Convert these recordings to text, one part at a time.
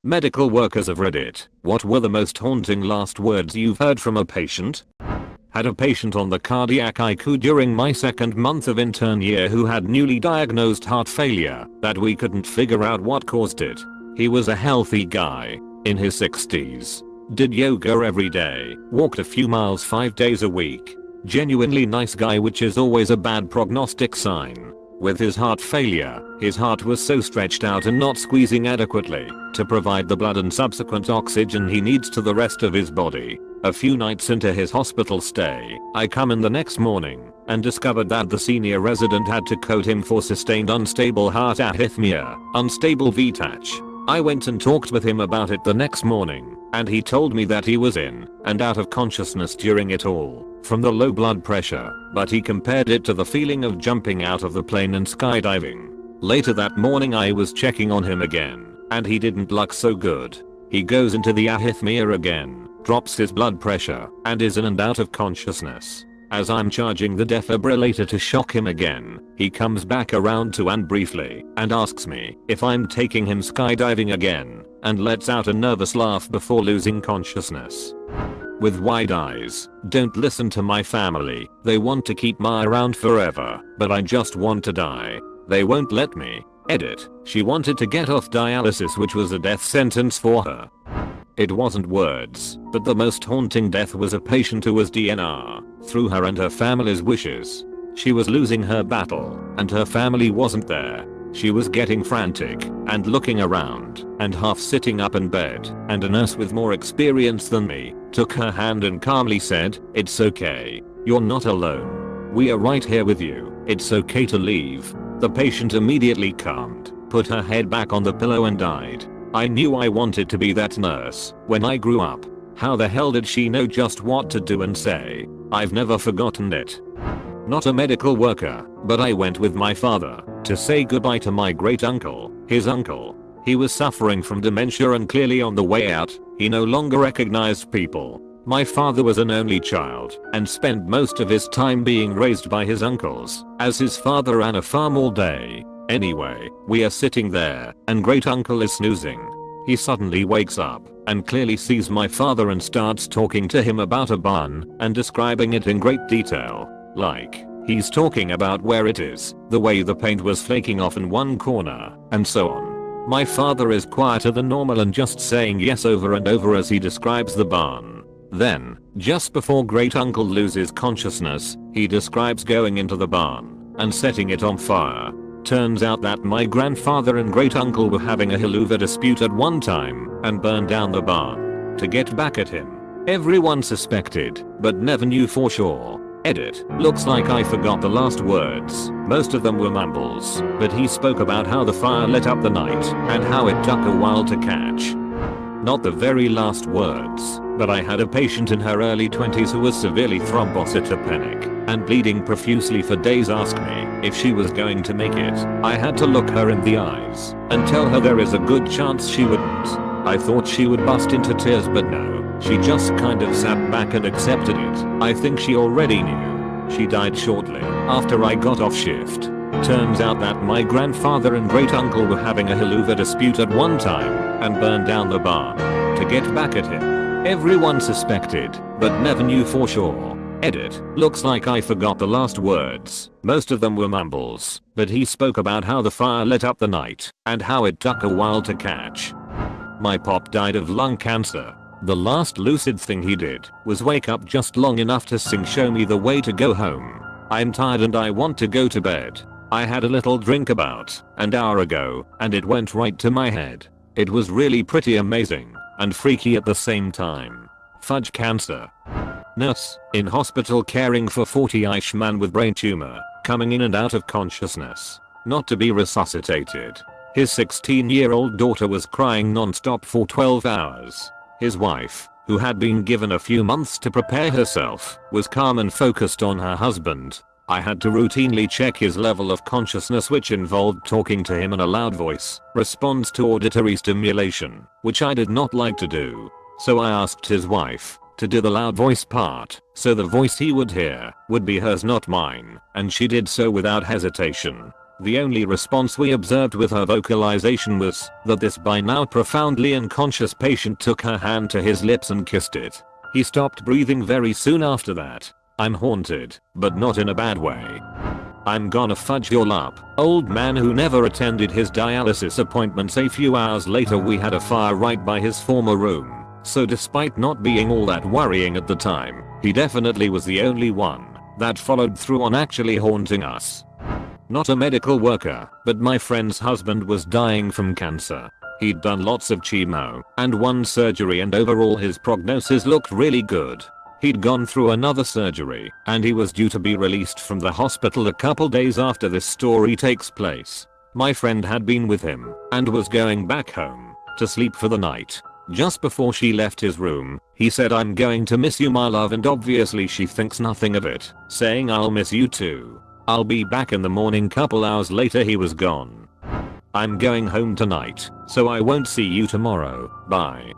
Medical workers of Reddit, what were the most haunting last words you've heard from a patient? Had a patient on the cardiac ICU during my second month of intern year who had newly diagnosed heart failure that we couldn't figure out what caused it. He was a healthy guy, in his 60s. Did yoga every day, walked a few miles 5 days a week. Genuinely nice guy, which is always a bad prognostic sign. With his heart failure, his heart was so stretched out and not squeezing adequately to provide the blood and subsequent oxygen he needs to the rest of his body. A few nights into his hospital stay, I come in the next morning and discovered that the senior resident had to code him for sustained unstable heart arrhythmia, unstable VTach. I went and talked with him about it the next morning, and he told me that he was in and out of consciousness during it all, from the low blood pressure, but he compared it to the feeling of jumping out of the plane and skydiving. Later that morning I was checking on him again, and he didn't look so good. He goes into the arrhythmia again, drops his blood pressure, and is in and out of consciousness. As I'm charging the defibrillator to shock him again, he comes back around to and briefly and asks me if I'm taking him skydiving again, and lets out a nervous laugh before losing consciousness. With wide eyes, don't listen to my family, they want to keep me around forever, but I just want to die. They won't let me. Edit. She wanted to get off dialysis, which was a death sentence for her. It wasn't words, but the most haunting death was a patient who was DNR, through her and her family's wishes. She was losing her battle, and her family wasn't there. She was getting frantic, and looking around, and half sitting up in bed, and a nurse with more experience than me took her hand and calmly said, "It's okay. You're not alone. We are right here with you. It's okay to leave." The patient immediately calmed, put her head back on the pillow and died. I knew I wanted to be that nurse when I grew up. How the hell did she know just what to do and say? I've never forgotten it. Not a medical worker, but I went with my father to say goodbye to my great uncle, his uncle. He was suffering from dementia and clearly on the way out. He no longer recognized people. My father was an only child and spent most of his time being raised by his uncles, as his father ran a farm all day. Anyway, we are sitting there and great uncle is snoozing. He suddenly wakes up and clearly sees my father and starts talking to him about a barn and describing it in great detail. Like, he's talking about where it is, the way the paint was flaking off in one corner, and so on. My father is quieter than normal and just saying yes over and over as he describes the barn. Then, just before great uncle loses consciousness, he describes going into the barn and setting it on fire. Turns out that my grandfather and great uncle were having a haluva dispute at one time and burned down the barn to get back at him. Everyone suspected, but never knew for sure. Edit. Looks like I forgot the last words. Most of them were mumbles, but he spoke about how the fire lit up the night and how it took a while to catch. Not the very last words, but I had a patient in her early 20s who was severely thrombocytopenic and bleeding profusely for days ask me if she was going to make it. I had to look her in the eyes and tell her there is a good chance she wouldn't. I thought she would bust into tears, but no. She just kind of sat back and accepted it. I think she already knew. She died shortly after I got off shift. Turns out that my grandfather and great uncle were having a haluva dispute at one time and burned down the barn to get back at him. Everyone suspected, but never knew for sure. Edit. Looks like I forgot the last words. Most of them were mumbles, but he spoke about how the fire lit up the night and how it took a while to catch. My pop died of lung cancer. The last lucid thing he did was wake up just long enough to sing "Show Me the Way to Go Home." I'm tired and I want to go to bed. I had a little drink about an hour ago and it went right to my head. It was really pretty amazing and freaky at the same time. Fudge cancer. Nurse, in hospital caring for 40-ish man with brain tumor, coming in and out of consciousness, not to be resuscitated. His 16-year-old daughter was crying non-stop for 12 hours. His wife, who had been given a few months to prepare herself, was calm and focused on her husband. I had to routinely check his level of consciousness, which involved talking to him in a loud voice, responds to auditory stimulation, which I did not like to do. So I asked his wife to do the loud voice part, so the voice he would hear would be hers, not mine, and she did so without hesitation. The only response we observed with her vocalization was that this by now profoundly unconscious patient took her hand to his lips and kissed it. He stopped breathing very soon after that. I'm haunted, but not in a bad way. I'm gonna fudge your up, old man who never attended his dialysis appointments. A few hours later we had a fire right by his former room, so despite not being all that worrying at the time, he definitely was the only one that followed through on actually haunting us. Not a medical worker, but my friend's husband was dying from cancer. He'd done lots of chemo and one surgery and overall his prognosis looked really good. He'd gone through another surgery and he was due to be released from the hospital a couple days after this story takes place. My friend had been with him and was going back home to sleep for the night. Just before she left his room, he said, "I'm going to miss you, my love," and obviously she thinks nothing of it, saying, "I'll miss you too. I'll be back in the morning." Couple hours later he was gone. "I'm going home tonight, so I won't see you tomorrow, bye."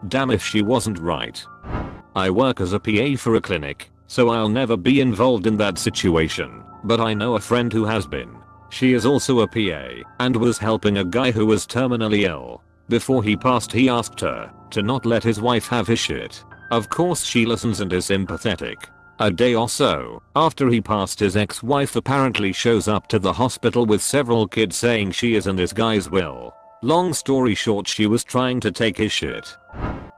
Damn if she wasn't right. I work as a PA for a clinic, so I'll never be involved in that situation, but I know a friend who has been. She is also a PA and was helping a guy who was terminally ill. Before he passed he asked her to not let his wife have his shit. Of course she listens and is sympathetic. A day or so after he passed, his ex-wife apparently shows up to the hospital with several kids saying she is in this guy's will. Long story short, she was trying to take his shit.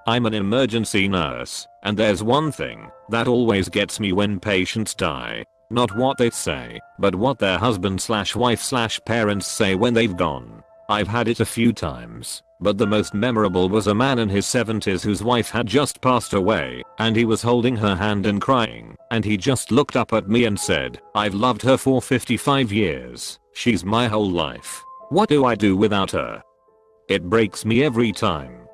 I'm an emergency nurse, and there's one thing that always gets me when patients die. Not what they say, but what their husband/wife/parents say when they've gone. I've had it a few times, but the most memorable was a man in his 70s whose wife had just passed away, and he was holding her hand and crying, and he just looked up at me and said, "I've loved her for 55 years, she's my whole life. What do I do without her?" It breaks me every time.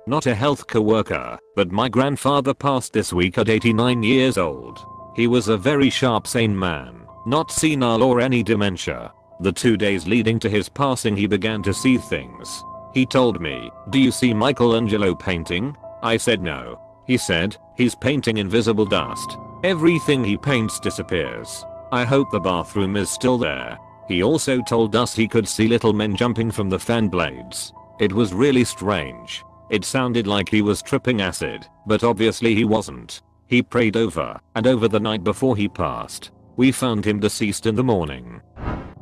Not a healthcare worker, but my grandfather passed this week at 89 years old. He was a very sharp, sane man, not senile or any dementia. The 2 days leading to his passing he began to see things. He told me, "Do you see Michelangelo painting?" I said no. He said, "He's painting invisible dust. Everything he paints disappears. I hope the bathroom is still there." He also told us he could see little men jumping from the fan blades. It was really strange. It sounded like he was tripping acid, but obviously he wasn't. He prayed over and over the night before he passed. We found him deceased in the morning.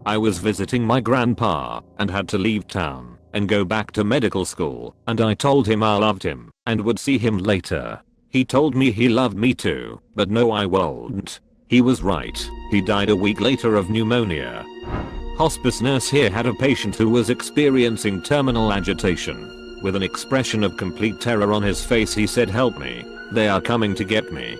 I was visiting my grandpa and had to leave town and go back to medical school, and I told him I loved him and would see him later. He told me he loved me too, but no, I won't. He was right. He died a week later of pneumonia. Hospice nurse here had a patient who was experiencing terminal agitation. With an expression of complete terror on his face he said, "Help me. They are coming to get me."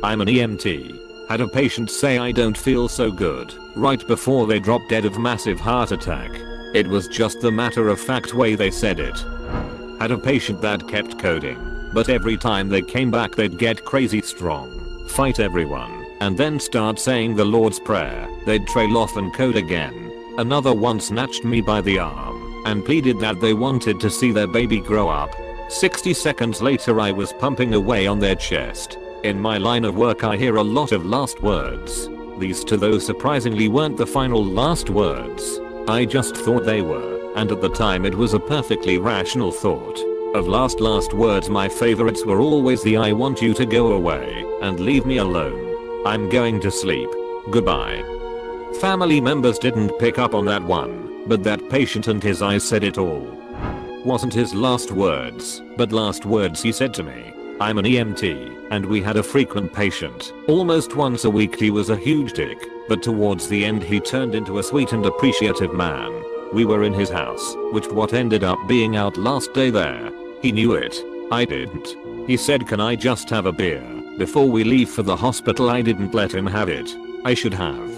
I'm an EMT. Had a patient say, "I don't feel so good," right before they dropped dead of massive heart attack. It was just the matter of fact way they said it. Had a patient that kept coding, but every time they came back they'd get crazy strong, fight everyone, and then start saying the Lord's Prayer. They'd trail off and code again. Another one snatched me by the arm and pleaded that they wanted to see their baby grow up. 60 seconds later I was pumping away on their chest. In my line of work I hear a lot of last words. These two though surprisingly weren't the final last words. I just thought they were, and at the time it was a perfectly rational thought. Of last words my favorites were always the "I want you to go away and leave me alone. I'm going to sleep. Goodbye." Family members didn't pick up on that one, but that patient and his eyes said it all. Wasn't his last words, but last words he said to me. I'm an EMT, and we had a frequent patient. Almost once a week he was a huge dick, but towards the end he turned into a sweet and appreciative man. We were in his house, which what ended up being out last day there. He knew it. I didn't. He said, "Can I just have a beer before we leave for the hospital?" I didn't let him have it. I should have.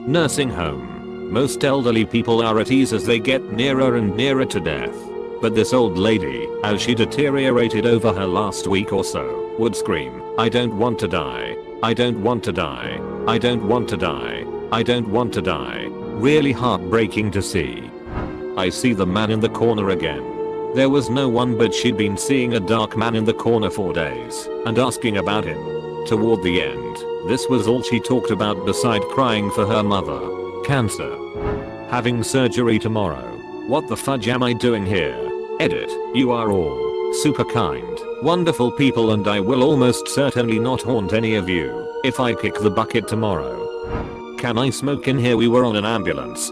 Nursing home. Most elderly people are at ease as they get nearer and nearer to death. But this old lady, as she deteriorated over her last week or so, would scream, "I don't want to die. I don't want to die. I don't want to die. I don't want to die." Really heartbreaking to see. I see the man in the corner again. There was no one, but she'd been seeing a dark man in the corner for days and asking about him. Toward the end, this was all she talked about beside crying for her mother. Cancer. Having surgery tomorrow. What the fudge am I doing here? Edit. You are all super kind, wonderful people and I will almost certainly not haunt any of you if I kick the bucket tomorrow. Can I smoke in here? We were on an ambulance.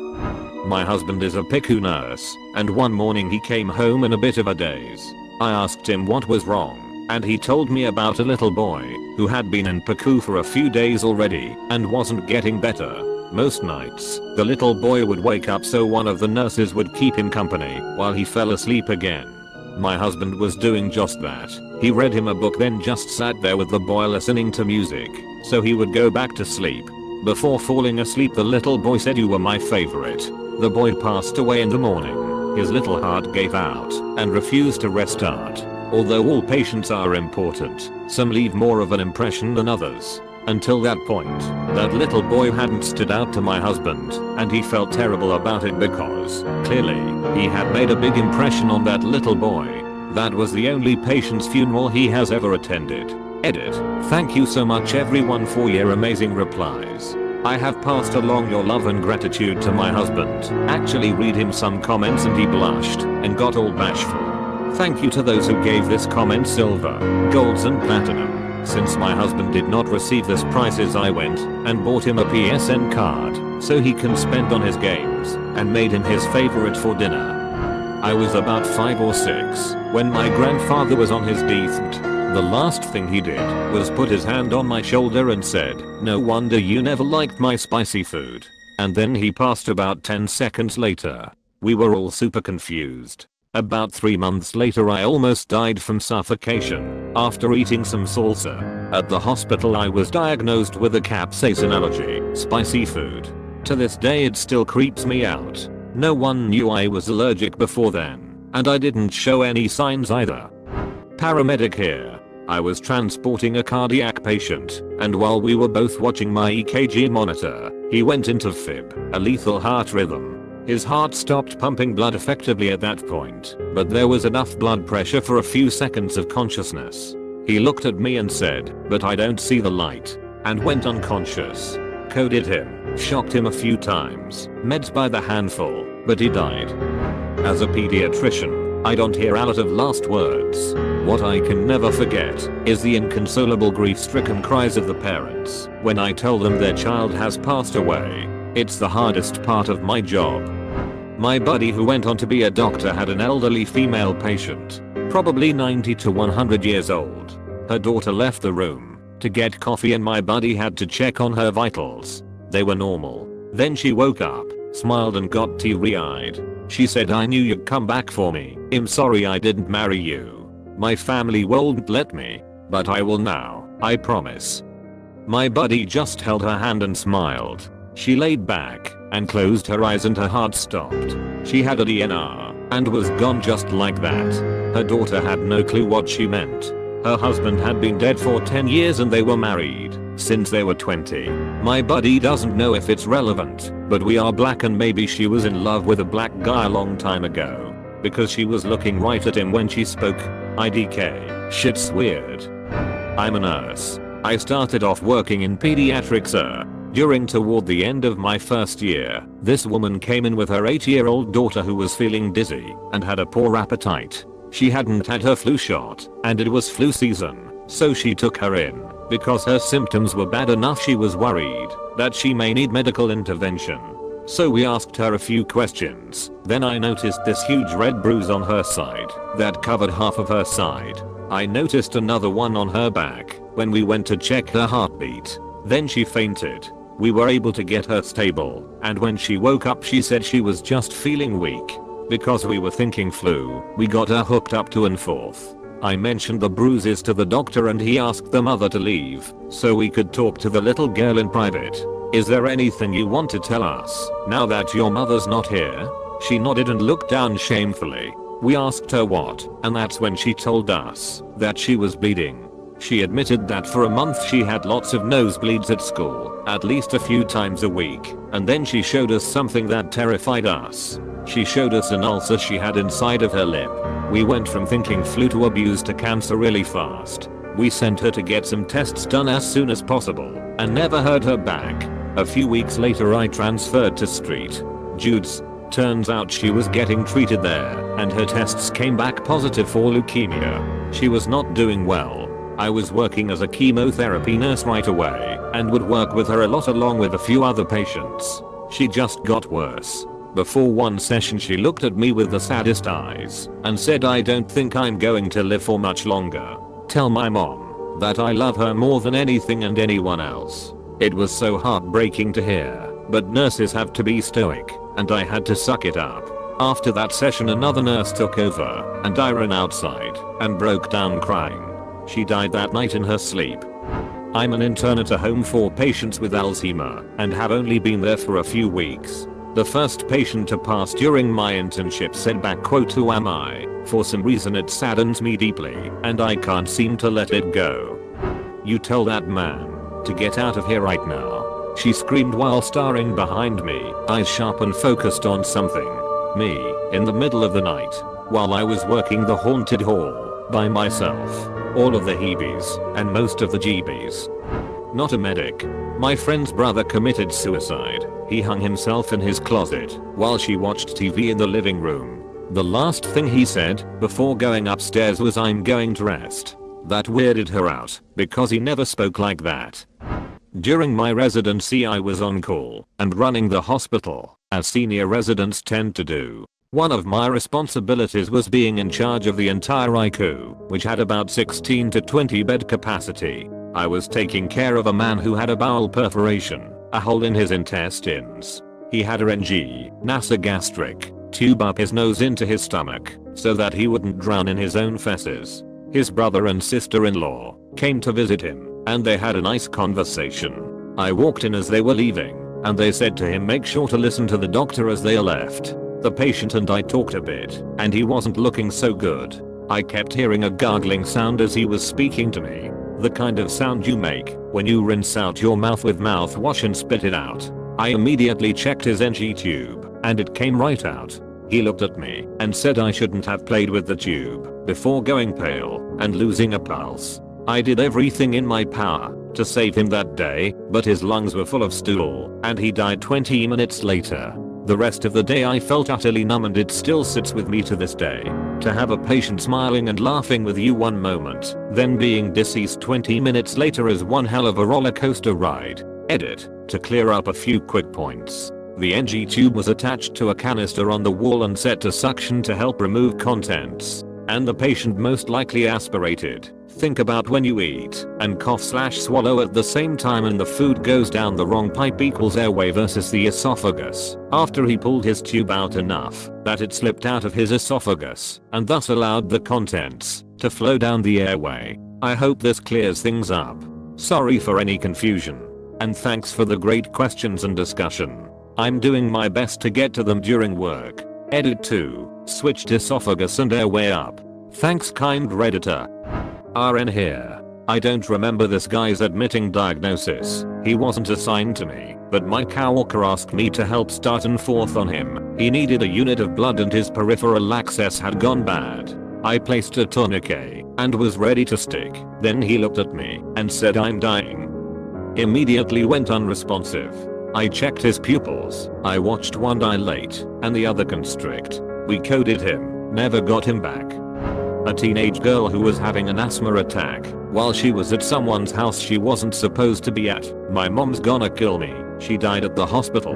My husband is a PICU nurse and one morning he came home in a bit of a daze. I asked him what was wrong and he told me about a little boy who had been in PICU for a few days already and wasn't getting better. Most nights, the little boy would wake up so one of the nurses would keep him company while he fell asleep again. My husband was doing just that. He read him a book then just sat there with the boy listening to music so he would go back to sleep. Before falling asleep the little boy said, "You were my favorite." The boy passed away in the morning. His little heart gave out and refused to restart. Although all patients are important, some leave more of an impression than others. Until that point, that little boy hadn't stood out to my husband, and he felt terrible about it because, clearly, he had made a big impression on that little boy. That was the only patient's funeral he has ever attended. Edit. Thank you so much everyone for your amazing replies. I have passed along your love and gratitude to my husband. Actually read him some comments and he blushed and got all bashful. Thank you to those who gave this comment silver, golds and platinum. Since my husband did not receive this prizes I went and bought him a PSN card so he can spend on his games and made him his favorite for dinner. I was about 5 or 6 when my grandfather was on his deathbed. The last thing he did was put his hand on my shoulder and said, "No wonder you never liked my spicy food." And then he passed about 10 seconds later. We were all super confused. About 3 months later I almost died from suffocation after eating some salsa. At the hospital I was diagnosed with a capsaicin allergy, spicy food. To this day it still creeps me out. No one knew I was allergic before then, and I didn't show any signs either. Paramedic here. I was transporting a cardiac patient, and while we were both watching my EKG monitor, he went into fib, a lethal heart rhythm. His heart stopped pumping blood effectively at that point, but there was enough blood pressure for a few seconds of consciousness. He looked at me and said, "But I don't see the light," and went unconscious. Coded him, shocked him a few times, meds by the handful, but he died. As a pediatrician, I don't hear a lot of last words. What I can never forget is the inconsolable grief-stricken cries of the parents when I tell them their child has passed away. It's the hardest part of my job. My buddy who went on to be a doctor had an elderly female patient, probably 90 to 100 years old. Her daughter left the room to get coffee and my buddy had to check on her vitals. They were normal. Then she woke up, smiled and got teary-eyed. She said, "I knew you'd come back for me. I'm sorry I didn't marry you. My family won't let me, but I will now, I promise." My buddy just held her hand and smiled. She laid back and closed her eyes and her heart stopped. She had a DNR and was gone just like that. Her daughter had no clue what she meant. Her husband had been dead for 10 years and they were married since they were 20. My buddy doesn't know if it's relevant, but we are black and maybe she was in love with a black guy a long time ago because she was looking right at him when she spoke. IDK. Shit's weird. I'm a nurse. I started off working in pediatrics toward the end of my first year. This woman came in with her 8-year-old daughter who was feeling dizzy and had a poor appetite. She hadn't had her flu shot and it was flu season, so she took her in. Because her symptoms were bad enough she was worried that she may need medical intervention. So we asked her a few questions. Then I noticed this huge red bruise on her side that covered half of her side. I noticed another one on her back when we went to check her heartbeat. Then she fainted. We were able to get her stable, and when she woke up she said she was just feeling weak. Because we were thinking flu, we got her hooked up to N4. I mentioned the bruises to the doctor and he asked the mother to leave so we could talk to the little girl in private. "Is there anything you want to tell us now that your mother's not here?" She nodded and looked down shamefully. We asked her what, and that's when she told us that she was bleeding. She admitted that for a month she had lots of nosebleeds at school, at least a few times a week, and then she showed us something that terrified us. She showed us an ulcer she had inside of her lip. We went from thinking flu to abuse to cancer really fast. We sent her to get some tests done as soon as possible, and never heard her back. A few weeks later I transferred to street. Jude's. Turns out she was getting treated there and her tests came back positive for leukemia. She was not doing well. I was working as a chemotherapy nurse right away and would work with her a lot along with a few other patients. She just got worse. Before one session she looked at me with the saddest eyes and said, "I don't think I'm going to live for much longer. Tell my mom that I love her more than anything and anyone else." It was so heartbreaking to hear, but nurses have to be stoic, and I had to suck it up. After that session another nurse took over, and I ran outside and broke down crying. She died that night in her sleep. I'm an intern at a home for patients with Alzheimer and have only been there for a few weeks. The first patient to pass during my internship said back quote, "Who am I?" For some reason it saddens me deeply and I can't seem to let it go. "You tell that man to get out of here right now," she screamed while staring behind me, eyes sharp and focused on something. Me, in the middle of the night, while I was working the haunted hall, by myself. All of the heebies, and most of the jeebies. Not a medic. My friend's brother committed suicide. He hung himself in his closet, while she watched TV in the living room. The last thing he said, before going upstairs was, "I'm going to rest." That weirded her out, because he never spoke like that. During my residency I was on call and running the hospital, as senior residents tend to do. One of my responsibilities was being in charge of the entire ICU, which had about 16 to 20 bed capacity. I was taking care of a man who had a bowel perforation, a hole in his intestines. He had a nasogastric tube up his nose into his stomach, so that he wouldn't drown in his own feces. His brother and sister-in-law came to visit him, and they had a nice conversation. I walked in as they were leaving, and they said to him, "Make sure to listen to the doctor," as they left. The patient and I talked a bit, and he wasn't looking so good. I kept hearing a gargling sound as he was speaking to me. The kind of sound you make when you rinse out your mouth with mouthwash and spit it out. I immediately checked his NG tube, and it came right out. He looked at me and said I shouldn't have played with the tube, before going pale and losing a pulse. I did everything in my power to save him that day, but his lungs were full of stool, and he died 20 minutes later. The rest of the day I felt utterly numb, and it still sits with me to this day. To have a patient smiling and laughing with you one moment, then being deceased 20 minutes later is one hell of a roller coaster ride. Edit, to clear up a few quick points. The NG tube was attached to a canister on the wall and set to suction to help remove contents, and the patient most likely aspirated. Think about when you eat and cough/swallow at the same time and the food goes down the wrong pipe equals airway versus the esophagus. After he pulled his tube out enough that it slipped out of his esophagus and thus allowed the contents to flow down the airway. I hope this clears things up. Sorry for any confusion. And thanks for the great questions and discussion. I'm doing my best to get to them during work. Edit 2. Switched esophagus and airway up. Thanks, kind Redditor. RN here. I don't remember this guy's admitting diagnosis. He wasn't assigned to me, but my coworker asked me to help start and forth on him. He needed a unit of blood and his peripheral access had gone bad. I placed a tourniquet and was ready to stick. Then he looked at me and said, "I'm dying." Immediately went unresponsive. I checked his pupils. I watched one dilate and the other constrict. We coded him, never got him back. A teenage girl who was having an asthma attack while she was at someone's house she wasn't supposed to be at. "My mom's gonna kill me." She died at the hospital.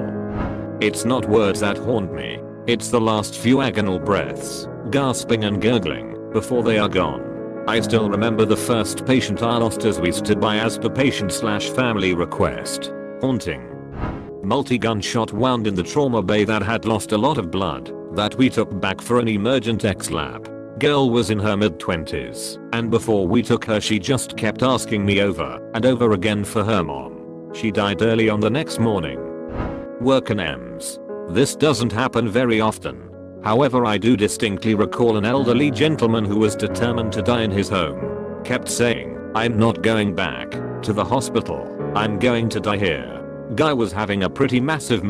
It's not words that haunt me. It's the last few agonal breaths, gasping and gurgling, before they are gone. I still remember the first patient I lost as we stood by as per patient/family request. Haunting. Multi-gunshot wound in the trauma bay that had lost a lot of blood that we took back for an emergent X-lab. Girl was in her mid-20s, and before we took her she just kept asking me over and over again for her mom. She died early on the next morning. Work and EMS. This doesn't happen very often. However, I do distinctly recall an elderly gentleman who was determined to die in his home. Kept saying, "I'm not going back to the hospital. I'm going to die here." Guy was having a pretty massive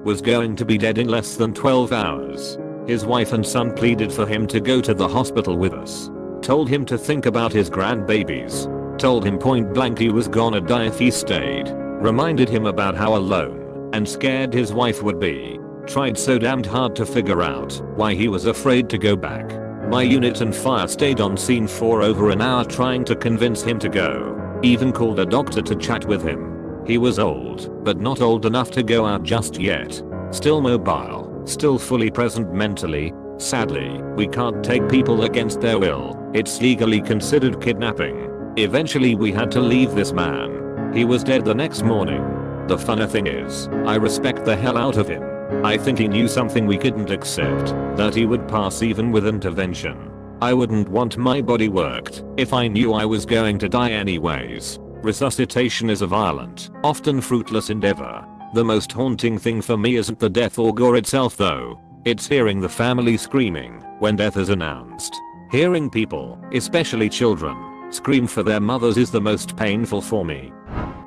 was going to be dead in less than 12 hours. His wife and son pleaded for him to go to the hospital with us. Told him to think about his grandbabies. Told him point blank he was gonna die if he stayed. Reminded him about how alone and scared his wife would be. Tried so damned hard to figure out why he was afraid to go back. My unit and fire stayed on scene for over an hour trying to convince him to go. Even called a doctor to chat with him. He was old, but not old enough to go out just yet. Still mobile, still fully present mentally. Sadly, we can't take people against their will. It's legally considered kidnapping. Eventually we had to leave this man. He was dead the next morning. The funny thing is, I respect the hell out of him. I think he knew something we couldn't accept, that he would pass even with intervention. I wouldn't want my body worked if I knew I was going to die anyways. Resuscitation is a violent, often fruitless endeavor. The most haunting thing for me isn't the death or gore itself though. It's hearing the family screaming when death is announced. Hearing people, especially children, scream for their mothers is the most painful for me.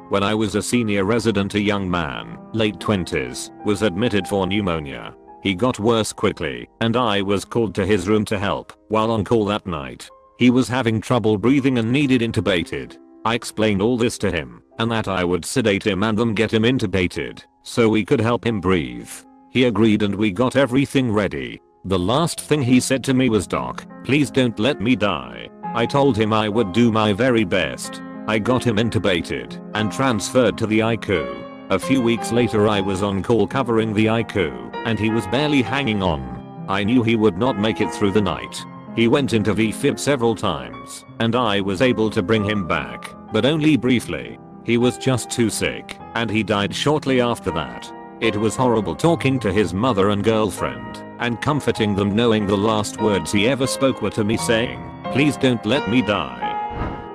When I was a senior resident, a young man, late 20s, was admitted for pneumonia. He got worse quickly, and I was called to his room to help while on call that night. He was having trouble breathing and needed intubated. I explained all this to him, and that I would sedate him and then get him intubated, so we could help him breathe. He agreed and we got everything ready. The last thing he said to me was, "Doc, please don't let me die." I told him I would do my very best. I got him intubated and transferred to the ICU. A few weeks later I was on call covering the ICU, and he was barely hanging on. I knew he would not make it through the night. He went into VFib several times, and I was able to bring him back, but only briefly. He was just too sick, and he died shortly after that. It was horrible talking to his mother and girlfriend, and comforting them knowing the last words he ever spoke were to me saying, "Please don't let me die."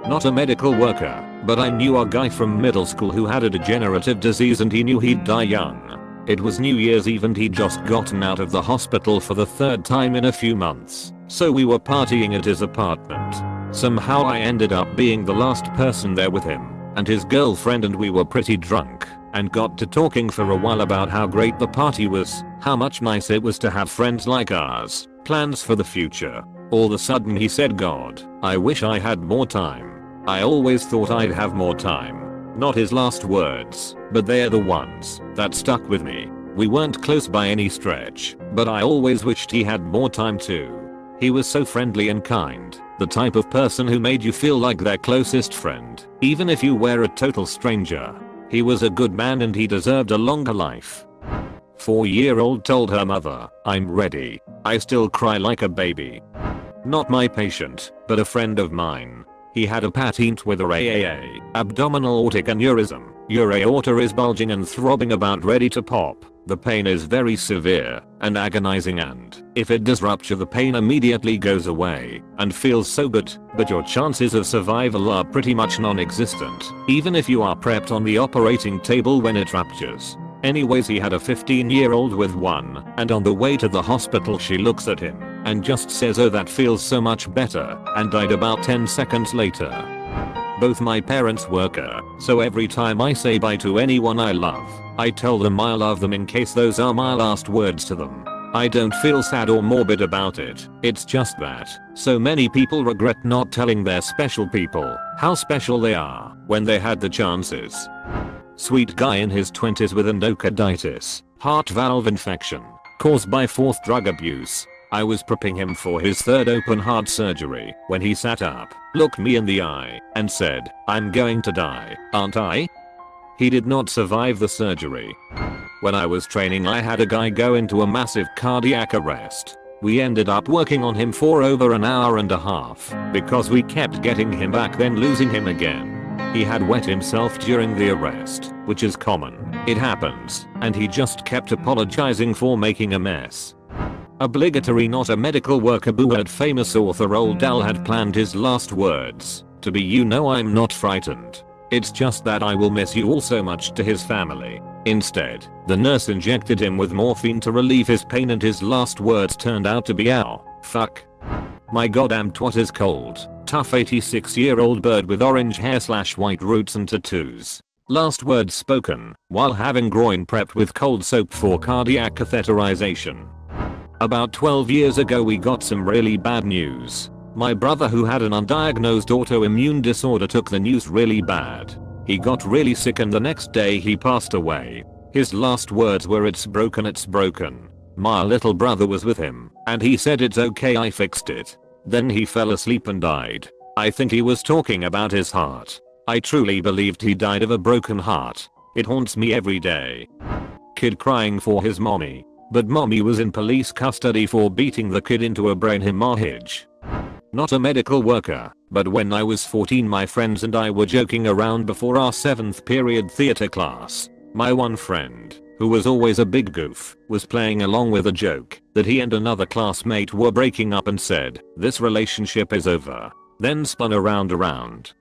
Not a medical worker, but I knew a guy from middle school who had a degenerative disease and he knew he'd die young. It was New Year's Eve and he'd just gotten out of the hospital for the third time in a few months, so we were partying at his apartment. Somehow I ended up being the last person there with him and his girlfriend, and we were pretty drunk and got to talking for a while about how great the party was, how much nicer it was to have friends like ours, plans for the future. All of a sudden he said, "God, I wish I had more time. I always thought I'd have more time." Not his last words, but they're the ones that stuck with me. We weren't close by any stretch, but I always wished he had more time too. He was so friendly and kind, the type of person who made you feel like their closest friend, even if you were a total stranger. He was a good man and he deserved a longer life. 4-year-old told her mother, "I'm ready." I still cry like a baby. Not my patient, but a friend of mine. He had a patent with a AAA, abdominal aortic aneurysm. Your aorta is bulging and throbbing about ready to pop. The pain is very severe and agonizing, and if it does rupture, the pain immediately goes away and feels so good, but your chances of survival are pretty much non-existent, even if you are prepped on the operating table when it ruptures. Anyways, he had a 15-year-old with one, and on the way to the hospital she looks at him and just says, "Oh, that feels so much better," and died about 10 seconds later. Both my parents work, so every time I say bye to anyone I love, I tell them I love them in case those are my last words to them. I don't feel sad or morbid about it, it's just that so many people regret not telling their special people how special they are when they had the chances. Sweet guy in his 20s with endocarditis, heart valve infection, caused by fourth drug abuse. I was prepping him for his third open heart surgery when he sat up, looked me in the eye, and said, "I'm going to die, aren't I?" He did not survive the surgery. When I was training, I had a guy go into a massive cardiac arrest. We ended up working on him for over an hour and a half because we kept getting him back then losing him again. He had wet himself during the arrest, which is common. It happens, and he just kept apologizing for making a mess. Obligatory, not a medical worker. Boo-word. Famous author Roald Dahl had planned his last words to be, "You know I'm not frightened. It's just that I will miss you all so much," to his family. Instead, the nurse injected him with morphine to relieve his pain, and his last words turned out to be, "Ow, fuck. My goddamn twat is cold." Tough 86-year-old bird with orange hair/white roots and tattoos. Last words spoken while having groin prepped with cold soap for cardiac catheterization. About 12 years ago we got some really bad news. My brother, who had an undiagnosed autoimmune disorder, took the news really bad. He got really sick and the next day he passed away. His last words were, "It's broken, it's broken." My little brother was with him, and he said, "It's okay, I fixed it." Then he fell asleep and died. I think he was talking about his heart. I truly believed he died of a broken heart. It haunts me every day. Kid crying for his mommy. But mommy was in police custody for beating the kid into a brain hemorrhage. Not a medical worker, but when I was 14 my friends and I were joking around before our 7th period theater class. My one friend, who was always a big goof, was playing along with a joke that he and another classmate were breaking up and said, "This relationship is over." Then spun around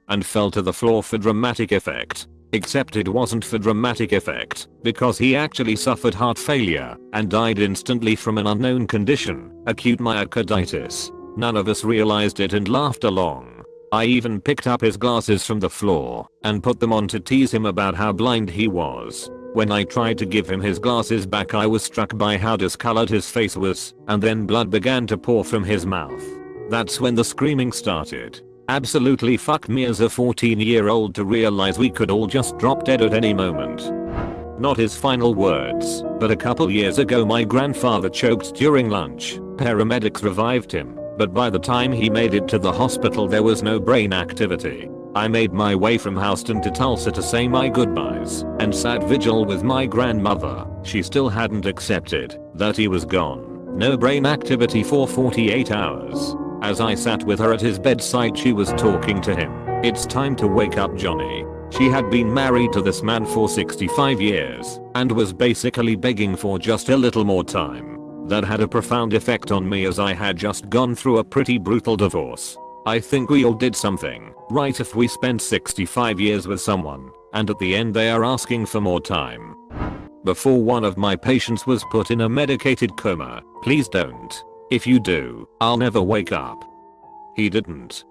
and fell to the floor for dramatic effect. Except it wasn't for dramatic effect, because he actually suffered heart failure and died instantly from an unknown condition, acute myocarditis. None of us realized it and laughed along. I even picked up his glasses from the floor and put them on to tease him about how blind he was. When I tried to give him his glasses back I was struck by how discolored his face was, and then blood began to pour from his mouth. That's when the screaming started. Absolutely fucked me as a 14-year-old to realize we could all just drop dead at any moment. Not his final words, but a couple years ago my grandfather choked during lunch. Paramedics revived him, but by the time he made it to the hospital there was no brain activity. I made my way from Houston to Tulsa to say my goodbyes and sat vigil with my grandmother. She still hadn't accepted that he was gone. No brain activity for 48 hours. As I sat with her at his bedside she was talking to him. "It's time to wake up, Johnny." She had been married to this man for 65 years and was basically begging for just a little more time. That had a profound effect on me as I had just gone through a pretty brutal divorce. I think we all did something right if we spent 65 years with someone and at the end they are asking for more time. Before one of my patients was put in a medicated coma, please don't. If you do, I'll never wake up. He didn't.